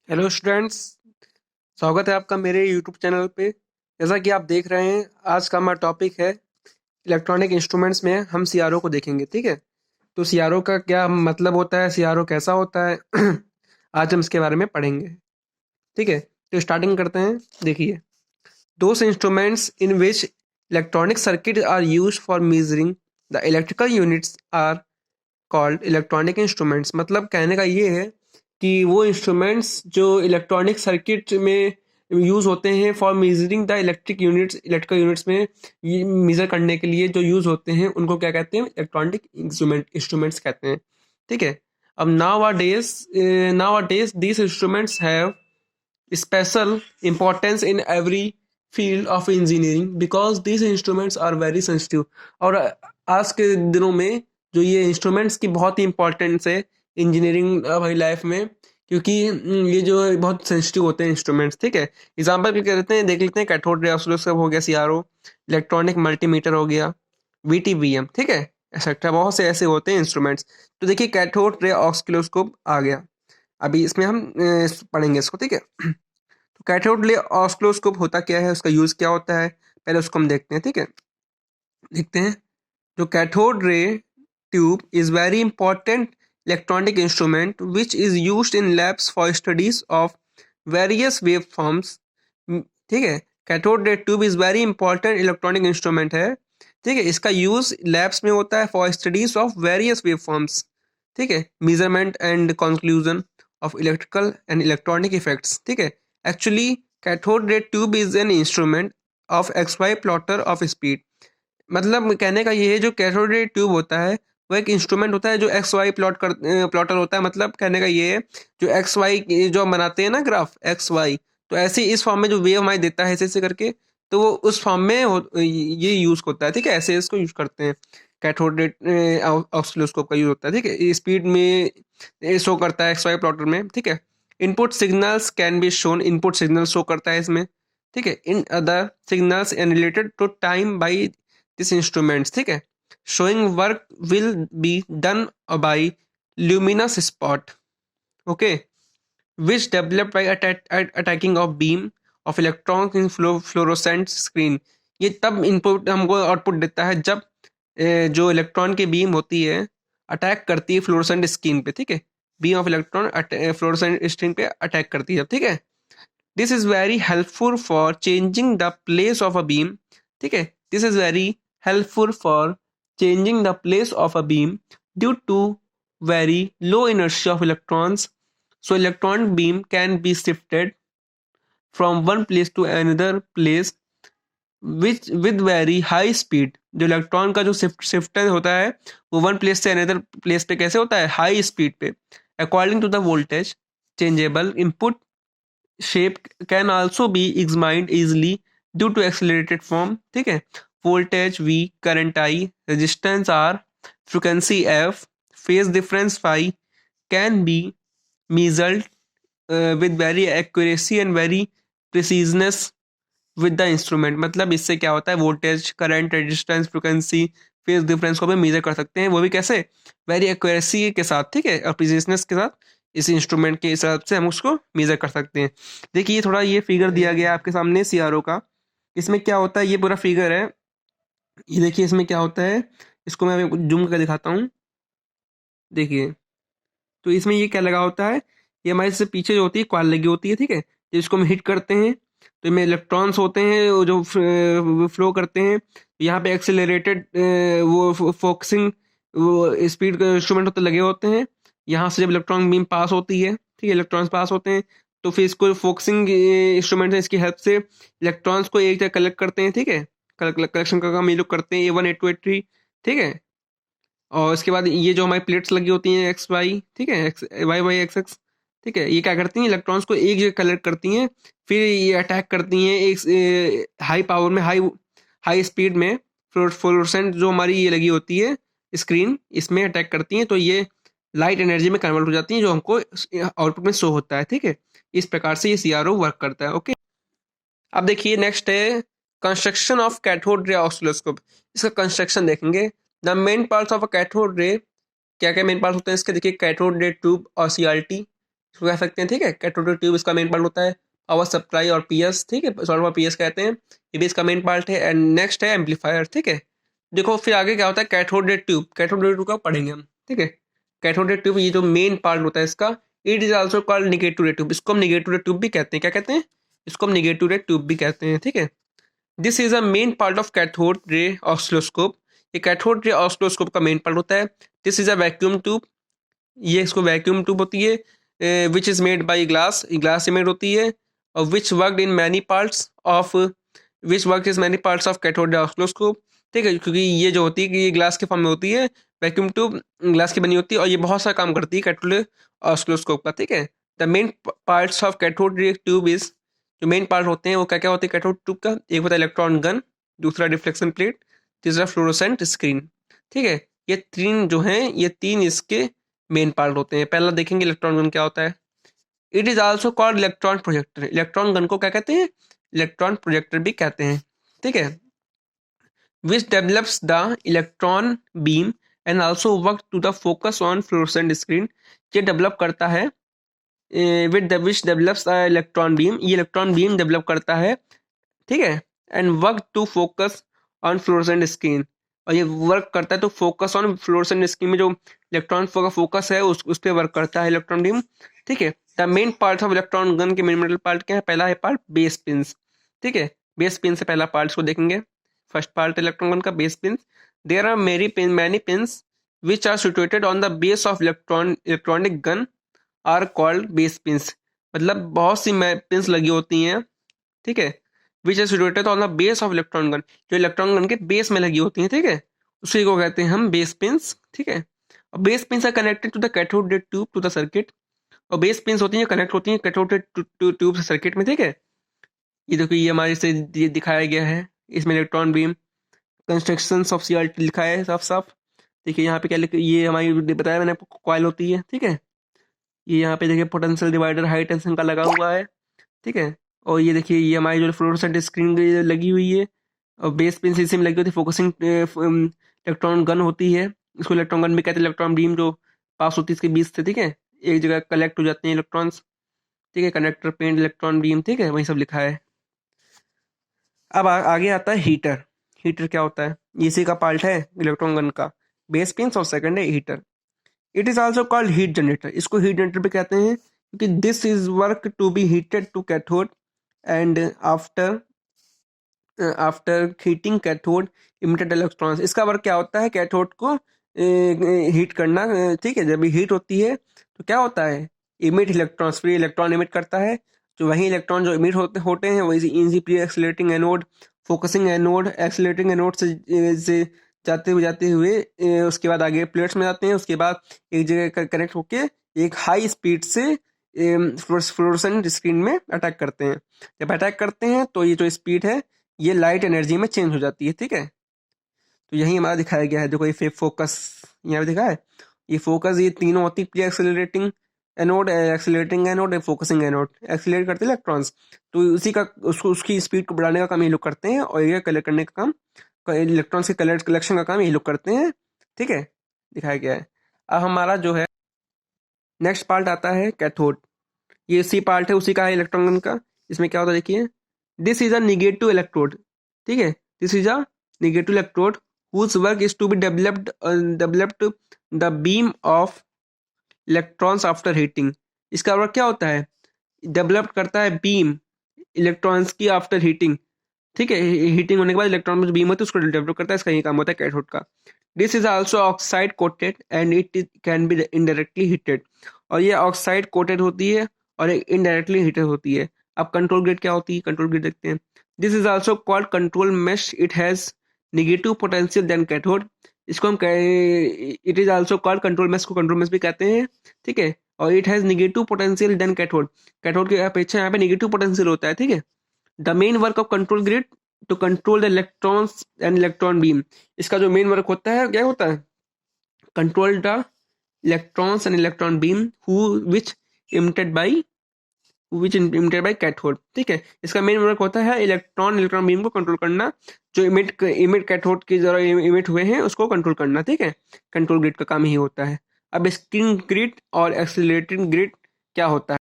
Hello students. स्वागत है आपका मेरे यूट्यूब चैनल पे। जैसा कि आप देख रहे हैं, आज का हमारा टॉपिक है इलेक्ट्रॉनिक इंस्ट्रूमेंट्स में हम सीआरओ को देखेंगे। ठीक है, तो सीआरओ का क्या मतलब होता है, सीआरओ कैसा होता है आज हम इसके बारे में पढ़ेंगे। ठीक है, तो स्टार्टिंग करते हैं। देखिए, those instruments in which electronic circuit are use for measuring the electrical units are called electronic instruments. मतलब कहने का ये है कि वो इंस्ट्रूमेंट्स जो इलेक्ट्रॉनिक सर्किट में यूज होते हैं for measuring the electrical units में ये मेजर करने के लिए जो यूज होते हैं उनको क्या कहते हैं, इलेक्ट्रॉनिक इंस्ट्रूमेंट्स कहते हैं। ठीक है, अब now days these instruments have special importance in every field of engineering because these instruments are very sensitive। और आज के दिनों में जो ये इंस्ट्रूमेंट्स की बहुत ही इंपॉर्टेंस है इंजीनियरिंग हमारी लाइफ में, क्योंकि ये जो है बहुत सेंसिटिव होते हैं इंस्ट्रूमेंट्स। ठीक है, एग्जांपल भी करते हैं, देख लेते हैं। कैथोड रे ऑसिलोस्कोप हो गया, सीआरओ, इलेक्ट्रॉनिक मल्टीमीटर हो गया, वीटीवीएम। ठीक है, एक्सेट्रा बहुत से ऐसे होते हैं इंस्ट्रूमेंट्स। तो देखिए, कैथोड रे ऑसिलोस्कोप आ गया, अभी इसमें हम पढ़ेंगे इसको। ठीक है, तो कैथोड रे ऑसिलोस्कोप होता क्या है, उसका यूज क्या होता है, पहले उसको हम देखते हैं। ठीक है, देखते हैं। जो cathode ray tube is very important electronic instrument which is used in labs for studies of various wave forms. ठीक है, cathode ray tube is very important electronic instrument है। ठीक है, इसका यूज लैब्स में होता है for studies of various wave forms. ठीक है, measurement and conclusion of electrical and electronic effects. ठीक है, actually cathode ray tube is an instrument of X Y plotter of speed. मतलब कहने का ये है, जो कैथोड रे ट्यूब होता है वो एक इंस्ट्रूमेंट होता है जो एक्स वाई प्लॉटर होता है। मतलब कहने का ये है, जो एक्स वाई जो हम बनाते हैं ना ग्राफ एक्स वाई, तो ऐसे इस फॉर्म में जो वेव हमारी देता है ऐसे ऐसे करके, तो वो उस फॉर्म में ये यूज होता है। ठीक है, ऐसे इसको यूज करते हैं। कैथोड रे ऑसिलोस्कोप का यूज होता है। ठीक है, स्पीड में शो करता है एक्स वाई प्लॉटर में। ठीक है, input signals can be shown, input signal show करता है इसमें। ठीक है, in other signals and related to time by this instruments. ठीक है, showing work will be done by luminous spot, okay, which developed by attacking of beam of electrons in fluorescent screen। ये तब input हमको output देता है जब जो electron की बीम होती है अटैक करती है फ्लोरोसेंट स्क्रीन पे। ठीक है, beam of electron fluorescent screen पे अटैक करती है। ठीक है, this is very helpful for changing the place of a beam. ठीक है, this is very helpful for changing the place of a beam due to very low inertia of electrons. So electron beam can be shifted from one place to another place which with very high speed। जो electron का जो shifter होता है वो one place से another place पे कैसे होता है, हाई स्पीड पे। According to the voltage changeable input shape can also be examined easily due to accelerated form। ठीक है, voltage V, current I, resistance R, frequency F, phase difference phi can be measured with very accuracy and very preciseness with the instrument। मतलब इससे क्या होता है, voltage, current, resistance, frequency, phase difference को भी major कर सकते हैं, वो भी कैसे, वेरी एक्यूरेसी के साथ। ठीक है, और प्रिसिजनेस के साथ इस इंस्ट्रूमेंट के हिसाब से हम उसको मेजर कर सकते हैं। देखिए, ये थोड़ा ये फिगर दिया गया है आपके सामने सीआरओ का। इसमें क्या होता है, ये पूरा फिगर है। ये देखिए इसमें क्या होता है, इसको मैं जूम करके दिखाता हूँ। देखिए, तो इसमें ये क्या लगा होता है, ये हमारे से पीछे जो होती है कॉइल लगी होती है। ठीक है, तो इसको हम हिट करते हैं तो इसमें इलेक्ट्रॉन्स होते हैं वो जो फ्लो करते हैं। यहाँ पे एक्सेलरेटेड वो फोकसिंग वो स्पीड का इंस्ट्रूमेंट होते लगे होते हैं। यहाँ से जब इलेक्ट्रॉन बीम पास होती है, ठीक है, इलेक्ट्रॉन्स पास होते हैं, तो फिर इसको फोकसिंग इंस्ट्रूमेंट है, इसकी हेल्प से इलेक्ट्रॉन्स को एक जगह कलेक्ट करते हैं। ठीक है, कलेक्शन का काम ये लोग करते हैं, A1, A2, A3। ठीक है, और इसके बाद ये जो हमारी प्लेट्स लगी होती हैं एक्स वाई, ठीक है, X Y Y X X. ठीक है, ये क्या करती हैं, इलेक्ट्रॉन्स को एक जगह कलेक्ट करती हैं, फिर ये अटैक करती हैं एक हाई पावर में, हाई हाई स्पीड में। फ्लोरोसेंट जो हमारी ये लगी होती है स्क्रीन, इसमें अटैक करती हैं, तो ये लाइट एनर्जी में कन्वर्ट हो जाती है जो हमको आउटपुट में शो होता है। ठीक है, इस प्रकार से ये सीआरओ वर्क करता है। ओके, अब देखिए नेक्स्ट है construction of cathode ray oscilloscope. इसका कंस्ट्रक्शन देखेंगे। The main parts of a cathode ray, क्या क्या मेन पार्ट्स होते हैं इसके, देखिए, कैथोड रे ट्यूब और सीआरटी, इसको कह सकते हैं, ठीक है। कैथोड ट्यूब इसका मेन पार्ट होता है। पावर सप्लाई और पीएस, ठीक है, सॉल्व और पीएस कहते हैं, ये भी इसका मेन पार्ट है। एंड नेक्स्ट है एम्पलीफायर, ठीक है। देखो फिर आगे क्या होता है, cathode ray tube. Cathode ray tube का पढ़ेंगे हम, ठीक है। कैथोड रे ट्यूब ये जो मेन पार्ट होता है इसका, it is also called negative ray tube. इसको हम निगेटिव रे ट्यूब भी कहते हैं। क्या कहते हैं? इसको हम निगेटिव रे ट्यूब भी कहते हैं, ठीक है। This is a main part of cathode ray oscilloscope. ये कैथोड रे ऑसिलोस्कोप का मेन पार्ट होता है। This is a vacuum tube. ये इसको वैक्यूम ट्यूब होती है, which is made by glass, glass से मेड होती है। और which worked in many parts of, which work is many parts of cathode oscilloscope, ठीक है। क्योंकि ये जो होती है कि ये ग्लास के फॉर्म में होती है, वैक्यूम ट्यूब ग्लास की बनी होती है, और ये बहुत सारा काम करती है कैथोड ऑसिलोस्कोप का, ठीक है। The main parts of cathode ray tube is, जो मेन पार्ट होते हैं वो क्या क्या होते हैं कैथोड ट्यूब का, एक होता है इलेक्ट्रॉन गन, दूसरा डिफ्लेक्शन प्लेट, तीसरा फ्लोरोसेंट स्क्रीन, ठीक है। ये तीन जो हैं, ये तीन इसके मेन पार्ट होते हैं। पहला देखेंगे इलेक्ट्रॉन गन क्या होता है। It is also called electron projector. Electron gun को क्या कहते हैं? इलेक्ट्रॉन प्रोजेक्टर भी कहते हैं, ठीक है। Which develops the electron beam and also work to the focus on fluorescent screen. ये डेवलप करता है, with which develops electron beam, ये इलेक्ट्रॉन बीम डेवलप करता है, ठीक है। And work to focus on fluorescent screen, और ये वर्क करता है तो फोकस ऑन फ्लोरोसेंट स्क्रीन में जो इलेक्ट्रॉन का फोकस है उस पर वर्क करता है इलेक्ट्रॉन बीम, ठीक है। The main part of electron gun के मेन मेटल पार्ट क्या है? पहला है पार्ट बेस पिंस, ठीक है। बेस पिन से पहला पार्ट को देखेंगे। फर्स्ट पार्ट इलेक्ट्रॉन गन का base pins. There are many pins which are situated on the base of electronic gun are called base pins. मतलब बहुत सी पिंस लगी होती हैं, ठीक है, which is situated on the base of electron gun, जो इलेक्ट्रॉन गन के बेस में लगी होती हैं, ठीक है, उसी को कहते हैं हम बेस पिंस, ठीक है। और base pins are connected to the cathode ray tube to the circuit. और बेस पिंस होती हैं कनेक्ट होती हैं कैथोड रे ट्यूब से सर्किट में, ठीक है। ये देखो ये हमारे से ये दिखाया गया है, इसमें electron beam construction of CRT लिखा है साफ साफ। देखिए यहाँ पे क्या लिखा, ये हमारी बताया मैंने आपको, कॉइल होती है, ठीक है। ये यहाँ पे देखिए पोटेंशियल डिवाइडर हाई टेंशन का लगा हुआ है, ठीक है। और ये देखिए ये हमारी जो फ्लोरोसेंट स्क्रीन लगी हुई है, और बेस पिन इसी में लगी होती है। फोकसिंग इलेक्ट्रॉन गन होती है, इसको इलेक्ट्रॉन गन भी कहते हैं। इलेक्ट्रॉन बीम जो पास होती है इसके बीच से, ठीक है, एक जगह कलेक्ट हो जाते हैं इलेक्ट्रॉन्स, ठीक है। कनेक्टर पेंट इलेक्ट्रॉन बीम, ठीक है, वही सब लिखा है। अब आगे आता है हीटर। हीटर क्या होता है? ये इसी का पार्ट है इलेक्ट्रॉन गन का, बेस पिन और सेकंड है heater. It is also called heat generator. इसको हीट जनरेटर भी कहते हैं क्योंकि this is work to be heated to cathode and after after heating cathode emitted electrons. इसका वर्क क्या होता है? कैथोड को हीट करना, ठीक है। जब हीट होती है तो क्या होता है? Emit electrons, free electron emit करता है। जो वही इलेक्ट्रॉन जो इमिट होते हैं वही easy pre accelerating anode, focusing anode, accelerating anode से जाते हुए उसके बाद आगे प्लेट्स में जाते हैं। उसके बाद एक जगह कनेक्ट होके एक हाई स्पीड से फ्लोरोसेंट स्क्रीन में अटैक करते हैं। जब अटैक करते हैं तो ये जो स्पीड है ये लाइट एनर्जी में चेंज हो जाती है, ठीक है। तो यही हमारा दिखाया गया है। देखो ये फोकस यहाँ पे दिखा है, ये फोकस, ये तीनों होती है, accelerating anode, focusing anode. Accelerate करते हैं इलेक्ट्रॉन्स, तो उसी का उसकी स्पीड को बढ़ाने का काम ये लोग करते हैं, और ये कलेक्ट करने का काम, इलेक्ट्रॉन्स के कलेक्शन का काम ये लोग करते हैं, ठीक है, दिखाया गया है। अब हमारा जो है नेक्स्ट पार्ट आता है कैथोड। ये सी पार्ट है उसी का है इलेक्ट्रॉन का। इसमें क्या होता है देखिए, this is a negative electrode, ठीक है। This is a negative electrode whose work is to be developed the beam of electrons after heating। इसका वर्क क्या होता है? डेवलप करता है बीम इलेक्ट्रॉन्स की आफ्टर हीटिंग, ठीक है। हीटिंग होने के बाद इलेक्ट्रॉन में जो बीम होती है उसको डेवलप करता है। इसका यही काम होता है कैथोड का। This is also oxide coated and it can be indirectly heated. और ये ऑक्साइड कोटेड होती है और इनडायरेक्टली हीटेड होती है। अब कंट्रोल ग्रेड क्या होती है? कंट्रोल ग्रेड देखते हैं। This is also called control mesh. It has negative potential than cathode. इसको हम it is also called control mesh, को कंट्रोल मेश भी कहते हैं, ठीक है। और it has negative potential than cathode. Cathode की अपेक्षा यहाँ पे निगेटिव पोटेंशियल होता है, ठीक है। The main work of control grid to control the electrons and electron beam. इसका जो मेन वर्क होता है क्या होता है? Control the electrons and electron beam which emitted by cathode, ठीक है। इसका मेन वर्क होता है इलेक्ट्रॉन बीम को कंट्रोल करना, जो इमिट कैथोड के द्वारा इमिट हुए हैं उसको कंट्रोल करना, ठीक है। कंट्रोल ग्रिड का काम ही होता है। अब स्क्रीन ग्रिड और एक्सीलरेटिंग ग्रिड क्या होता है?